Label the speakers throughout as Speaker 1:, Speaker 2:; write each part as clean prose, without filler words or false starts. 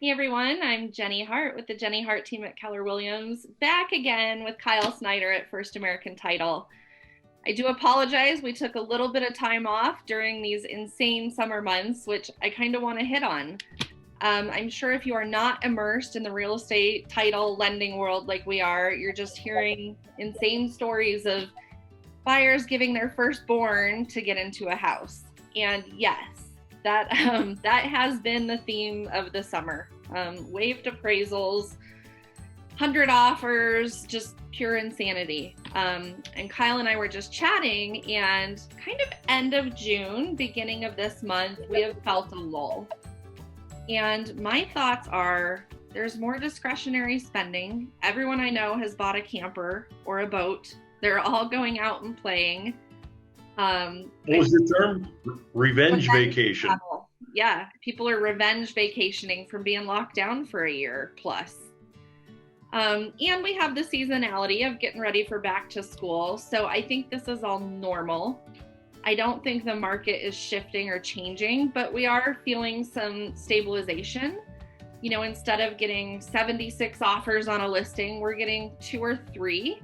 Speaker 1: Hey everyone, I'm Jenny Hart with the Jenny Hart team at Keller Williams, back again with Kyle Snyder at First American Title. I do apologize, we took a little bit of time off during these insane summer months, which I kind of want to hit on. I'm sure if you are not immersed in the real estate title lending world like we are, you're just hearing insane stories of buyers giving their firstborn to get into a house. And yes, that has been the theme of the summer. Waived appraisals, 100 offers, just pure insanity. And Kyle and I were just chatting, and kind of end of June, beginning of this month, we have felt a lull. And my thoughts are there's more discretionary spending. Everyone I know has bought a camper or a boat. They're all going out and playing.
Speaker 2: What was the term? Revenge vacation.
Speaker 1: Travel. Yeah, people are revenge vacationing from being locked down for a year plus. And we have the seasonality of getting ready for back to school. So I think this is all normal. I don't think the market is shifting or changing, but we are feeling some stabilization. You know, instead of getting 76 offers on a listing, we're getting 2 or 3.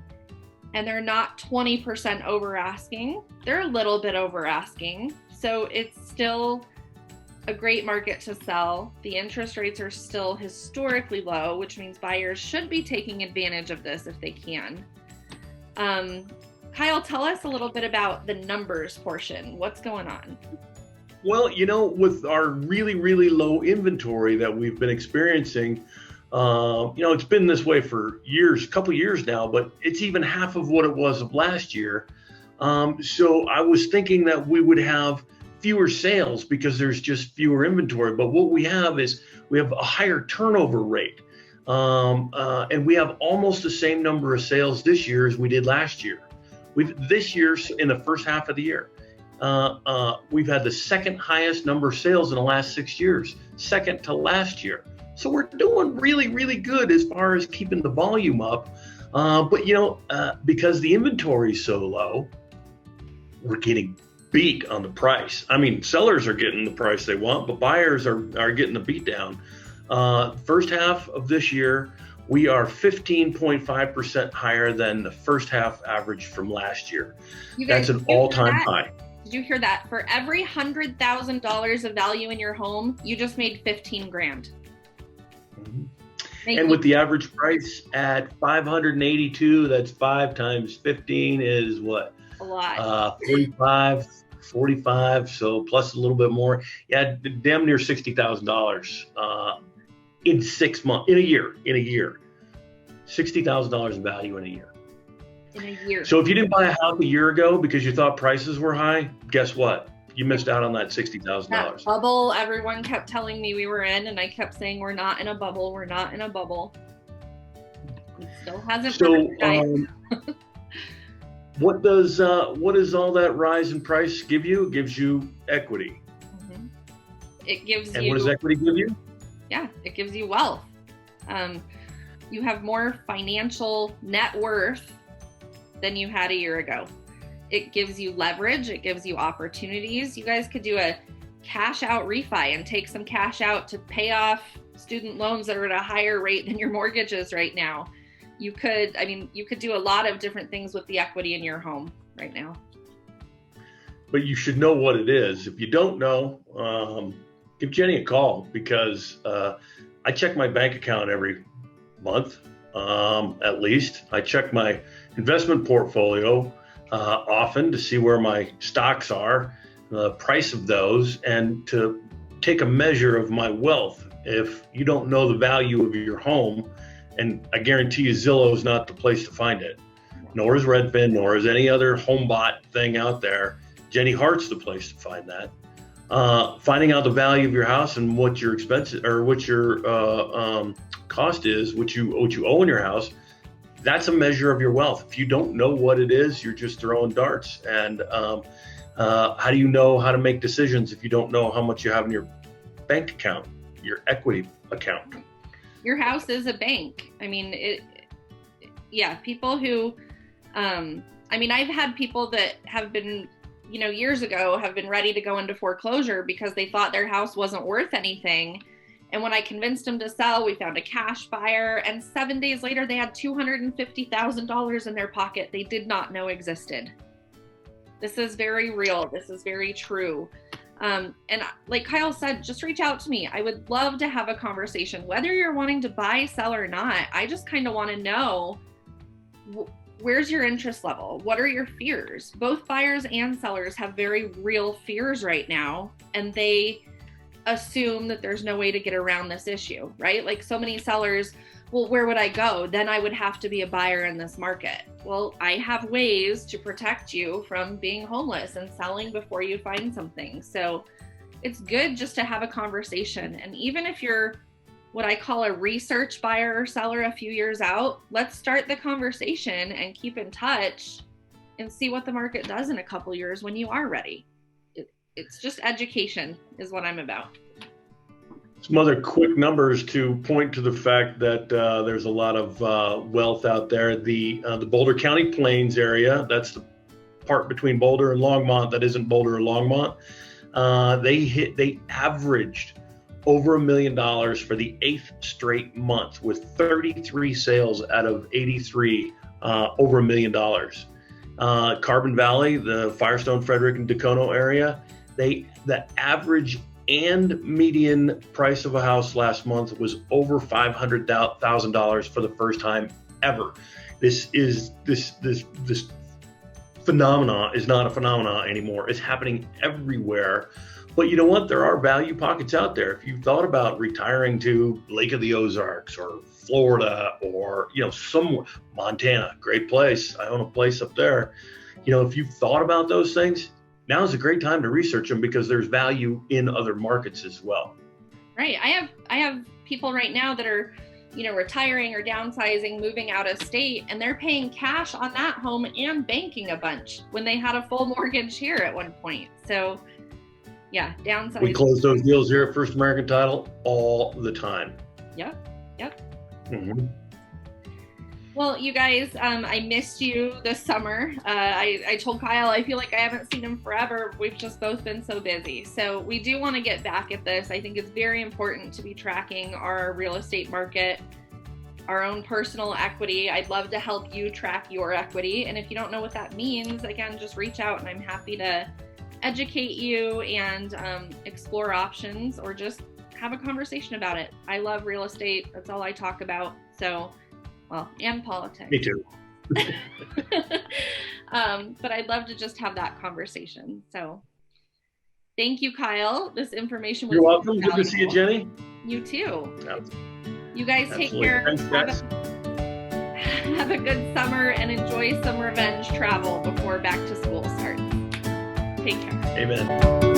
Speaker 1: And they're not 20% over asking. They're a little bit over asking. So it's still a great market to sell. The interest rates are still historically low, which means buyers should be taking advantage of this if they can. Kyle, tell us a little bit about the numbers portion. What's going on?
Speaker 2: Well, with our really, really low inventory that we've been experiencing, it's been this way for years, a couple years now, but it's even half of what it was of last year. So I was thinking that we would have fewer sales because there's just fewer inventory. But what we have is we have a higher turnover rate. And we have almost the same number of sales this year as we did last year. This year, in the first half of the year, we've had the second highest number of sales in the last 6 years, second to last year. So we're doing really, really good as far as keeping the volume up. But because the inventory is so low, we're getting beat on the price. I mean, sellers are getting the price they want, but buyers are getting the beat down. First half of this year, we are 15.5% higher than the first half average from last year. That's an all-time high.
Speaker 1: Did you hear that? For every $100,000 of value in your home, you just made 15 grand.
Speaker 2: And with the average price at 582, that's 5 times 15 is what?
Speaker 1: A lot.
Speaker 2: 45, so plus a little bit more. Yeah, damn near $60,000 in 6 months, in a year. $60,000 in value in a year.
Speaker 1: In a year.
Speaker 2: So if you didn't buy a house a year ago because you thought prices were high, guess what? You missed out on that $60,000.
Speaker 1: That bubble everyone kept telling me we were in, and I kept saying we're not in a bubble. We're not in a bubble. It still hasn't.
Speaker 2: So, what does all that rise in price give you? It gives you equity.
Speaker 1: Mm-hmm. It gives you.
Speaker 2: And what does equity give you?
Speaker 1: Yeah, it gives you wealth. You have more financial net worth than you had a year ago. It gives you leverage. It gives you opportunities. You guys could do a cash out refi and take some cash out to pay off student loans that are at a higher rate than your mortgage is right now. You could do a lot of different things with the equity in your home right now.
Speaker 2: But you should know what it is. If you don't know, give Jenny a call, because I check my bank account every month, at least. I check my investment portfolio often to see where my stocks are, the price of those, and to take a measure of my wealth. If you don't know the value of your home, and I guarantee you Zillow is not the place to find it, nor is Redfin, nor is any other home bot thing out there. Jenny Hart's the place to find that. Finding out the value of your house and what your expenses or what your cost is, what you owe in your house, that's a measure of your wealth. If you don't know what it is, you're just throwing darts. And how do you know how to make decisions if you don't know how much you have in your bank account, your equity account?
Speaker 1: Your house is a bank. I mean, people who, I've had people that have been, years ago have been ready to go into foreclosure because they thought their house wasn't worth anything. And when I convinced them to sell, we found a cash buyer, and 7 days later, they had $250,000 in their pocket they did not know existed. This is very real. This is very true. And like Kyle said, just reach out to me. I would love to have a conversation, whether you're wanting to buy, sell, or not. I just kind of want to know, where's your interest level? What are your fears? Both buyers and sellers have very real fears right now, and they assume that there's no way to get around this issue, right? Like so many sellers, well, where would I go? Then I would have to be a buyer in this market. Well, I have ways to protect you from being homeless and selling before you find something. So it's good just to have a conversation. And even if you're what I call a research buyer or seller a few years out, let's start the conversation and keep in touch and see what the market does in a couple years when you are ready. It's just education is what I'm about.
Speaker 2: Some other quick numbers to point to the fact that there's a lot of wealth out there. The Boulder County Plains area, that's the part between Boulder and Longmont that isn't Boulder or Longmont. They averaged over $1 million for the 8th straight month, with 33 sales out of 83 over $1 million. Carbon Valley, the Firestone, Frederick, and Dacono area, the average and median price of a house last month was over $500,000 for the first time ever. This phenomenon is not a phenomenon anymore. It's happening everywhere. But you know what? There are value pockets out there. If you've thought about retiring to Lake of the Ozarks or Florida or, somewhere, Montana, great place. I own a place up there. If you've thought about those things, now is a great time to research them because there's value in other markets as well.
Speaker 1: Right. I have people right now that are, retiring or downsizing, moving out of state, and they're paying cash on that home and banking a bunch when they had a full mortgage here at one point. So yeah, downsizing.
Speaker 2: We close those deals here at First American Title all the time.
Speaker 1: Yep.
Speaker 2: Mm-hmm.
Speaker 1: Well, you guys, I missed you this summer. I told Kyle I feel like I haven't seen him forever. We've just both been so busy. So we do want to get back at this. I think it's very important to be tracking our real estate market, our own personal equity. I'd love to help you track your equity. And if you don't know what that means, again, just reach out and I'm happy to educate you and explore options or just have a conversation about it. I love real estate. That's all I talk about. So, and politics.
Speaker 2: Me too.
Speaker 1: But I'd love to just have that conversation. So thank you, Kyle. This information was
Speaker 2: You're welcome.
Speaker 1: valuable.
Speaker 2: Good to see you, Jenny.
Speaker 1: You too.
Speaker 2: Absolutely.
Speaker 1: You guys take care.
Speaker 2: Thanks, guys.
Speaker 1: Have a good summer and enjoy some revenge travel before back to school starts. Take care.
Speaker 2: Amen.